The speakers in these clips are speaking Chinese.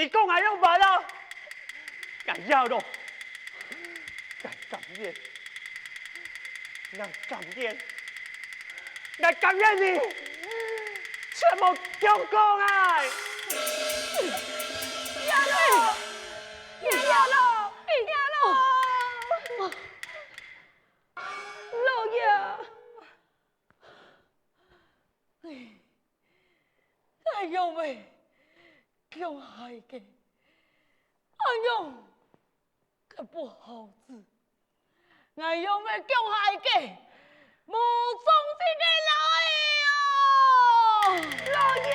你讲俺用完了，俺要咯，俺甘愿，俺甘愿，俺甘愿你全部交讲啊！呀喽，呀喽，呀喽，老爷，俺用没叫害嘅，俺用个不好子，俺用没叫害嘅，无忠心嘅老爷哦，老爷。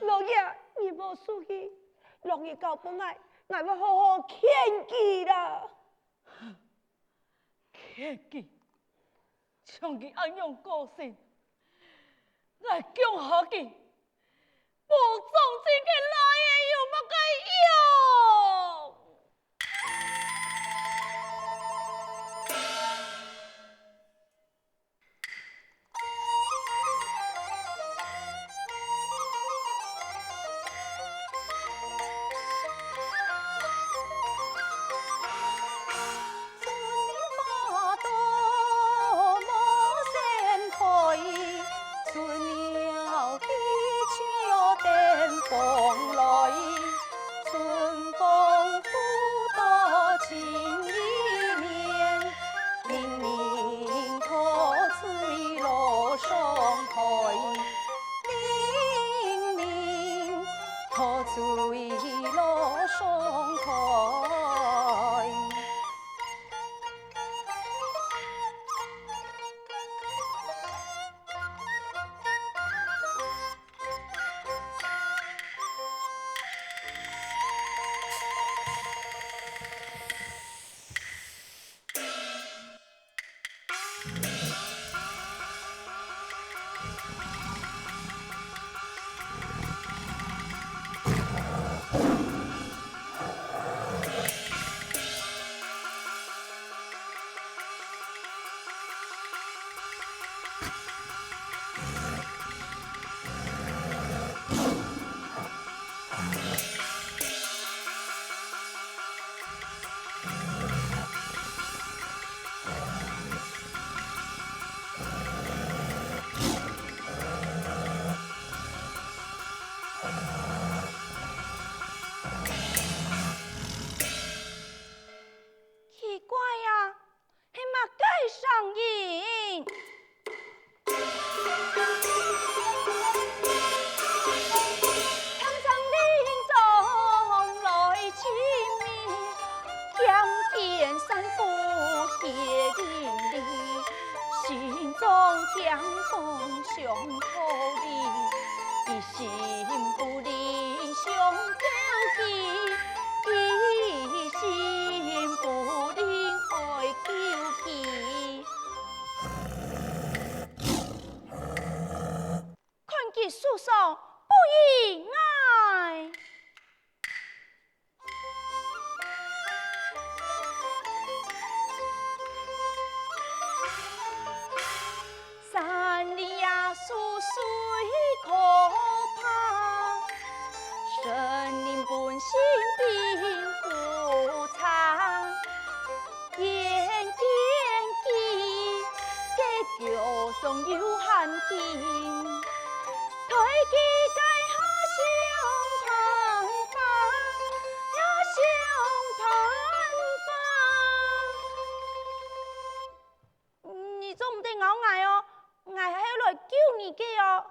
老爷，你莫生气，老爷交本来，俺要好好劝记啦。劝记，像佢安样个性，俺讲好记，无忠心嘅老爷有乜个用？江风上土里，一心不离上交际，一心不离爱救济。看见书上不应爱。山里呀，树水可怕，森林本性并不差。眼见见，给脚上有汗劲，推起该下相旁方，呀相旁方。你总唔得咬我哦！我还要来救你嘅哦！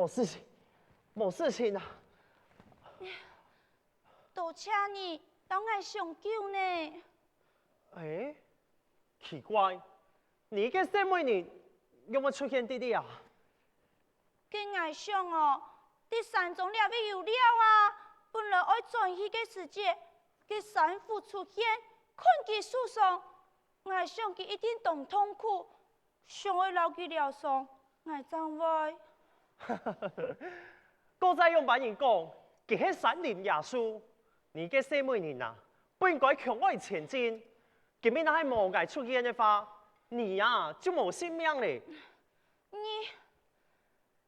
没事情，没事情啊。多谢你当我上救呢。哎，奇怪，你嘅什么人有冇出现弟弟啊？跟我想哦，第三种了未有了啊！本来爱转去嘅时节，佢产妇出现，困佢树上，我想佢一定动痛苦，想要留佢疗伤，我怎会？哥仔用白人讲，佢係山林耶穌，你嘅什么人啊？不應該強愛前進。今日那係無礙出現嘅話，你啊就冇性命咧。你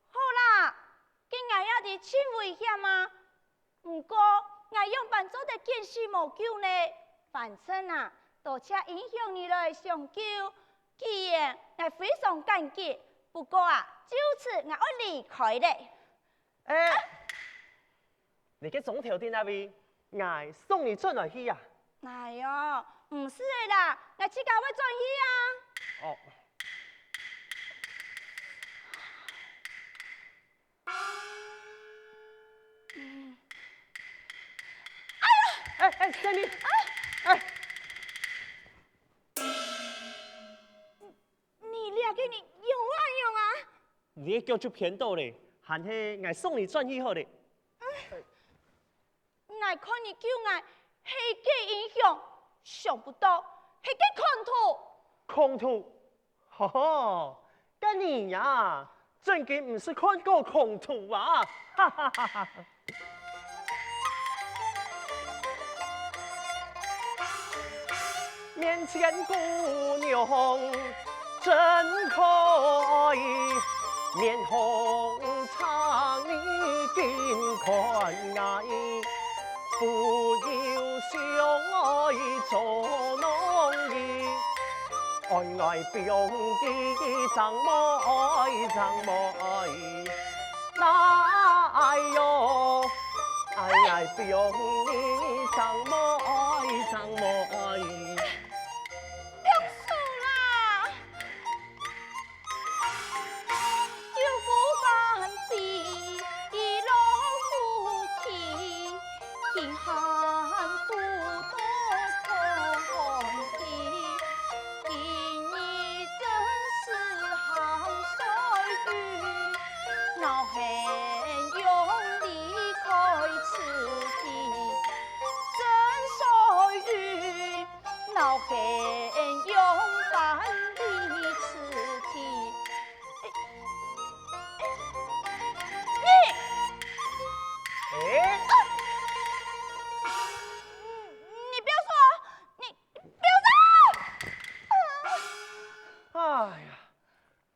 好啦，跟我有啲真危險啊！不過我用辦做得見死無救呢。反正啊，多謝影響你來上救，既然我非常感激。不過啊，就此我要離開咧。你嘅總條店那邊，我送你轉來去啊。哎呦，唔是的啦，我自己要轉去啊。哦。Sammy， 你俩给你用啊？你腳就偏到咧，還是我送你轉去好咧。我看你叫我係嘅英雄，想不到係嘅狂徒。狂徒，呵呵，跟你呀，真嘅唔是看過狂徒啊！哈哈哈哈。面前姑娘真可愛，面紅長你更可愛，不要相愛做濃意，愛愛不用記，怎麼愛，哎呦，愛不用你，怎麼愛。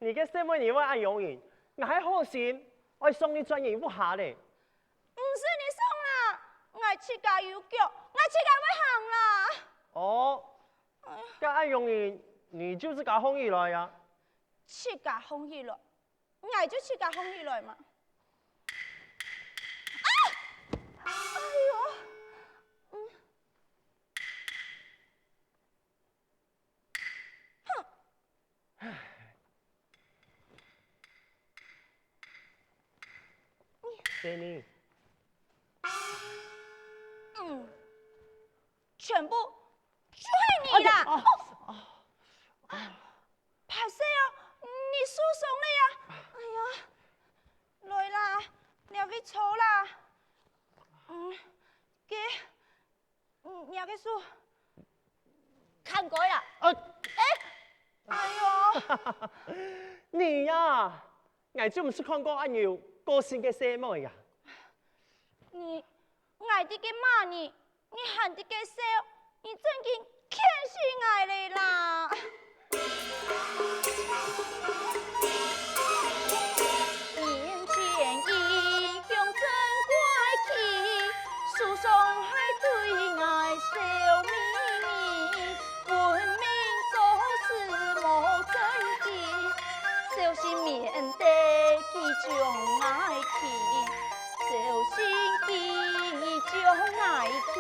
你嘅什麼你會愛用人，我係好心，我送你轉移一下咧。唔是你送啦，我自家有腳，我自家會行啦。哦，咁愛用人，你就自家放起來呀。自家放起來，我就自家放起來嘛。啊！哎呦，Sammy，全部就是你啦！拍死啊！你輸送了呀！哎呀，來啦，你要去抽啦。你要去輸，看過呀？哎呦！你呀，我就唔是看過阿牛個性嘅什麼呀？你愛啲嘅罵你喊啲嘅笑，你真經欠死愛你啦！面前英雄真怪氣，訴上係對愛笑眯眯，本命做事無正義，小心面對佢將愛去。小心佢將愛去，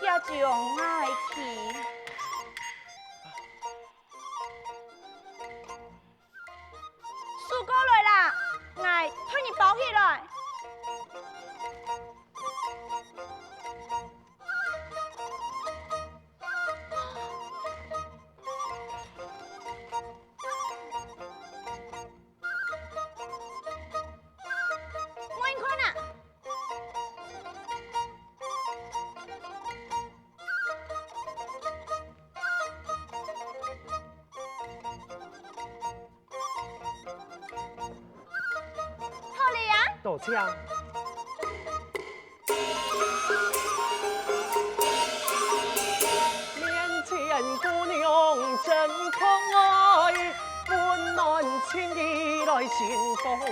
也將愛去。輸過來啦，我替你保險。多谢。面前姑娘真可爱，温暖情意来心放开，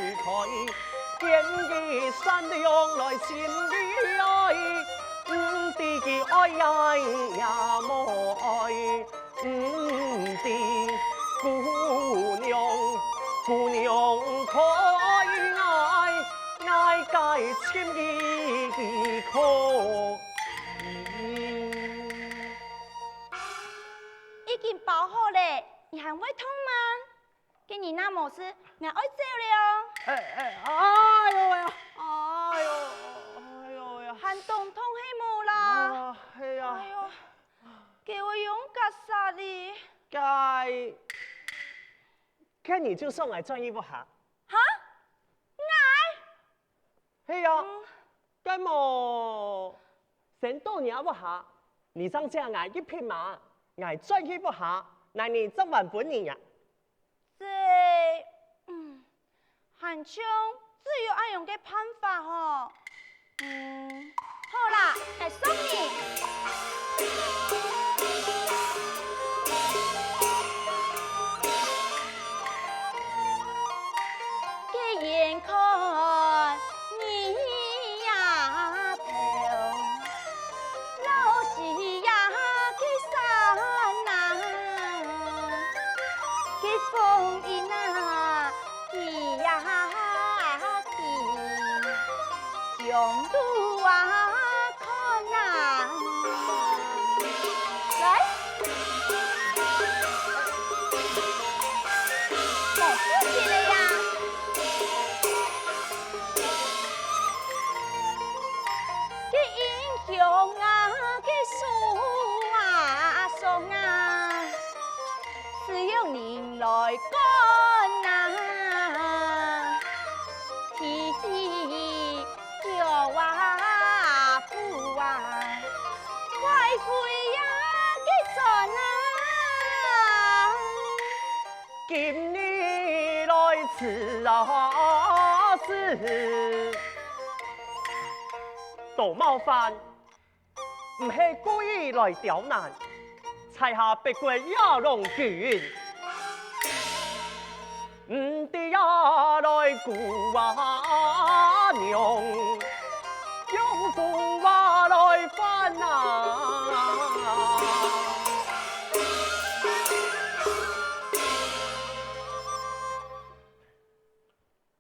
见伊善良来心里爱，地的爱也无爱，的姑娘可爱，爱介情意可。已经包好了，你还会痛吗？今日那冇事，我爱走了。哎呦喂！哎呦喂！寒冬痛係冇啦。哎呀！哎呦，叫我用格殺你。该你就送来转一不下。哈？嘿呀，该么先多年不下，你上这挨一匹马，挨转一不下，那你怎晚本你呀？这，韩冲只有爱用嘅办法吼。好啦，来送你。嘅眼看你呀头，老是呀嘅山呐，嘅风雨呐，咿呀咿，将路啊看呐，来，冇事情了呀。英雄啊，嘅树啊松啊，是用人来干呐，天叫啊富啊，快飞呀嘅转啊，今日来此啊是。杜冒犯，唔係故意來刁難，才下別國也龍卷，唔啲也來顧啊娘，用父話來翻啊！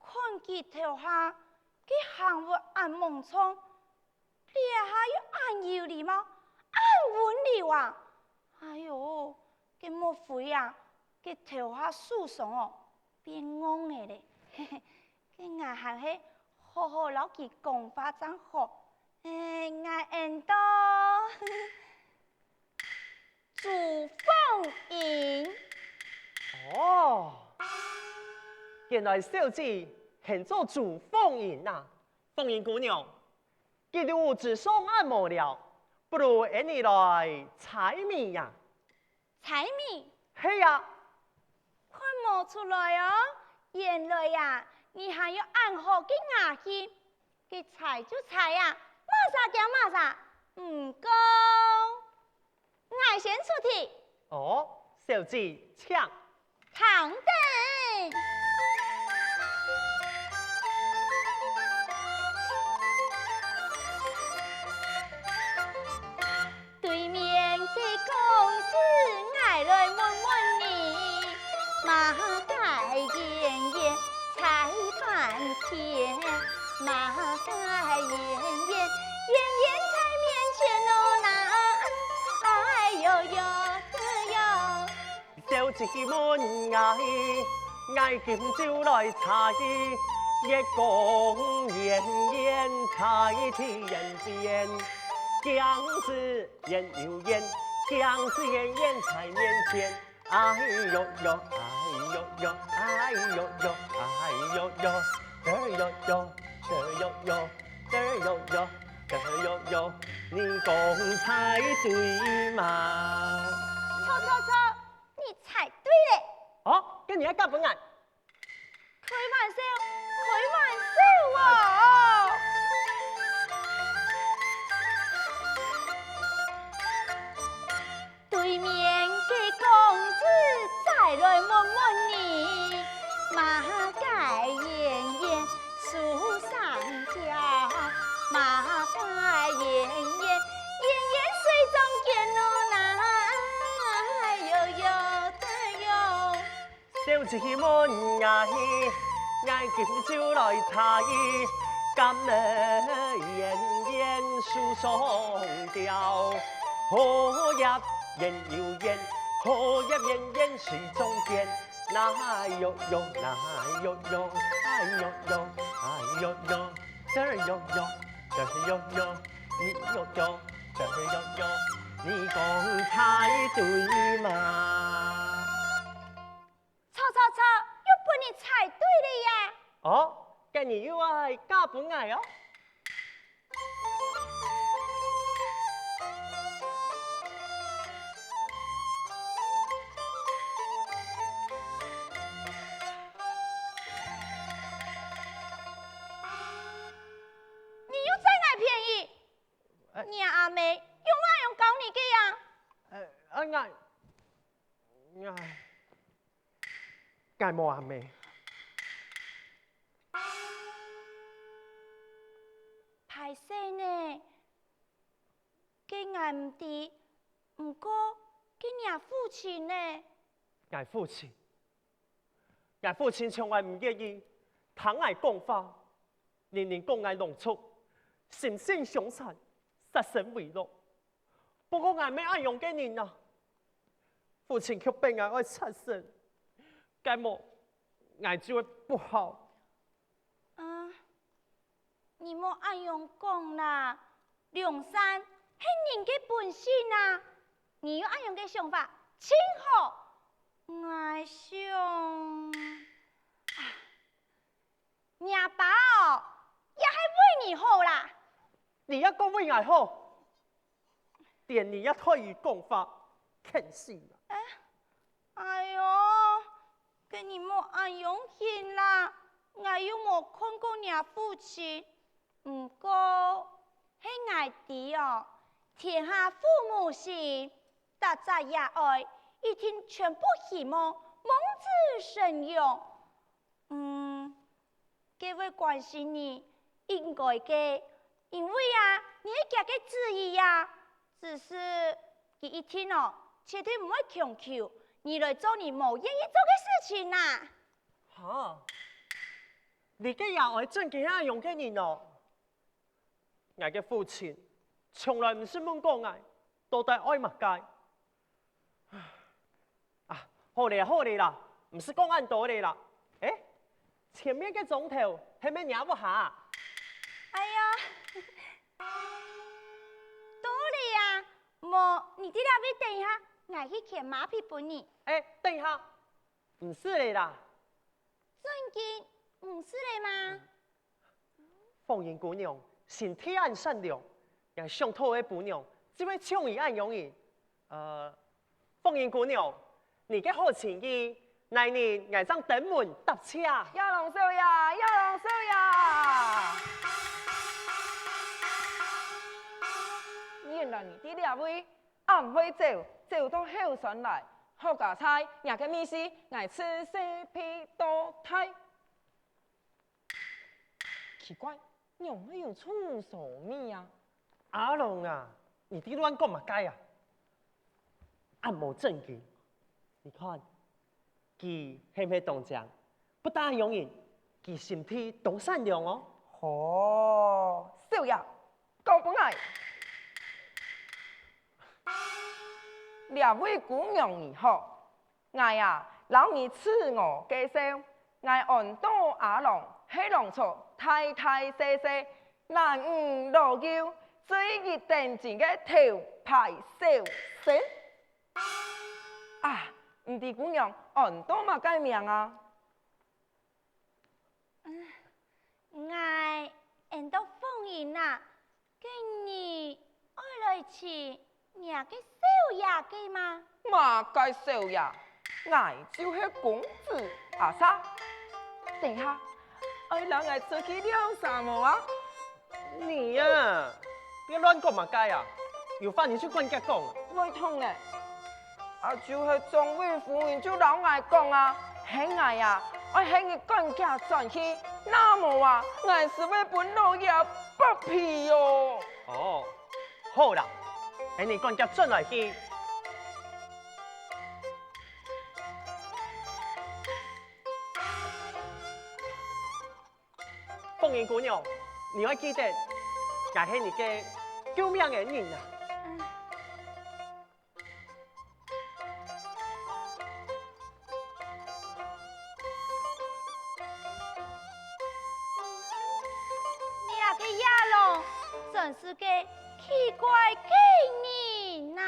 看佢頭下，佢行活按夢衝。你還要按有禮貌，按溫柔啊！哎呦，佢莫非啊？佢頭下樹上哦，變戇嘅咧。佢牙行係好好老佢講話真好。牙硬到祝鳳英。哦，原來小姐係做主鳳英呐，鳳英姑娘。記得只送按摩了，不如按你來猜謎呀？猜謎？係呀。看冇出來哦，原來呀，你還要按好嘅牙齒，佢猜就猜呀，馬啥叫馬啥，唔過，我先出題。哦，小姐請。唐等。對面嘅公子，我來問問你，馬街燕燕猜半天，馬街燕燕猜面前哦那，哎呦呦呦，小姐問嗌今朝來猜，一公燕燕猜天邊。姜子眼又眼，姜子眼眼在面前，哎呦呦，哎呦呦，哎呦呦，哎呦呦，这呦呦，这呦呦，这呦呦，这呦呦，你講猜對嗎？錯，你猜對了。哦，跟你一家本人。開玩笑，我。对面的公子再来问问你，马盖燕燕树上跳，马盖燕燕燕燕水中见路来，哟哟对哟。小姊妹呀，俺今朝来猜，今日燕燕树上吊，荷叶燕又燕，荷叶燕燕水中见，那哟哟，那哟哟，哎哟哟，哎哟哟，这儿哟哟，这儿哟哟，你哟哟，这儿哟哟，你讲猜对吗？吵吵吵，又把你猜对了呀！哦，今日又爱加本爱哦。你又再爱便宜，你阿妹用我用搞你的呀？爱无阿妹，歹势呢，给爱唔知，唔过给你父亲呢？爱父亲，爱父亲从来唔愿意谈爱讲话，年年讲爱农畜，心性凶残，杀生为乐。不过爱咩爱用嘅人啊，父亲却被爱杀生，该么爱就会不好。你莫按用讲啦，梁山是人的本性啊，你要按用嘅想法，真好。我想，你阿爸哦，也系为你好啦。你一个为爱好，连你一推语讲法，肯死啦！哎呦，给你莫按用心啦，我又冇看过你父亲，不过是爱弟哦，天下父母心，大家也爱，一天全部希望蒙子生用。这位关心你应该嘅，因为啊，你一家嘅旨意呀，只是佢一天哦，绝对唔会强求你来做你冇愿意做嘅事情呐。哈，你嘅也爱真其他用嘅人哦。我嘅父亲从来唔是问过我，到底爱乜界？啊，好嚟好嚟啦，唔是讲按道理啦。诶，前面嘅总头系咩鸟不下？哎呀，道理啊，冇，你这两位等一下，我去牵马匹给你。诶，等一下，唔是你啦，最近唔是你吗？凤英姑娘心地暗善良，也上头嘅姑娘，只会宠伊爱用伊。凤英姑娘，你嘅好情意，来年挨上登门搭车。要龙少爷，要龙少爷。原来你这两位暗会走到后山来，好家菜，也个意思，爱吃西皮多太。奇怪，用没有出什么呀？阿龙啊，你啲乱讲乜街啊？暗无证据，你看，佢系唔系当正？不但容易，佢心地都善良哦。哦，少爷，高本来。两位姑娘你好，我呀，老你赐我介绍，我按多阿龙，黑龙错，太太细细，男女老幼，最热定前嘅头牌小生。啊，唔知姑娘按多嘛改名啊？俺都放言啦，今日爱来吃伢个少爷嘅吗？嘛介少爷，我就是公子阿三。等下，爱人会出去了啥么啊？你呀，别乱讲嘛该啊！有话你去跟人家讲啊。会痛嘞。啊，就是总委夫人就老爱讲啊，迄爱呀，我迄个管家转去，那么啊，俺是要本老爷剥皮哟。哦，好啦，哎，你管家转来去。凤英姑娘，你要记得，我是你嘅救命嘅人啊！你个亚龙，真是个奇怪嘅人呐！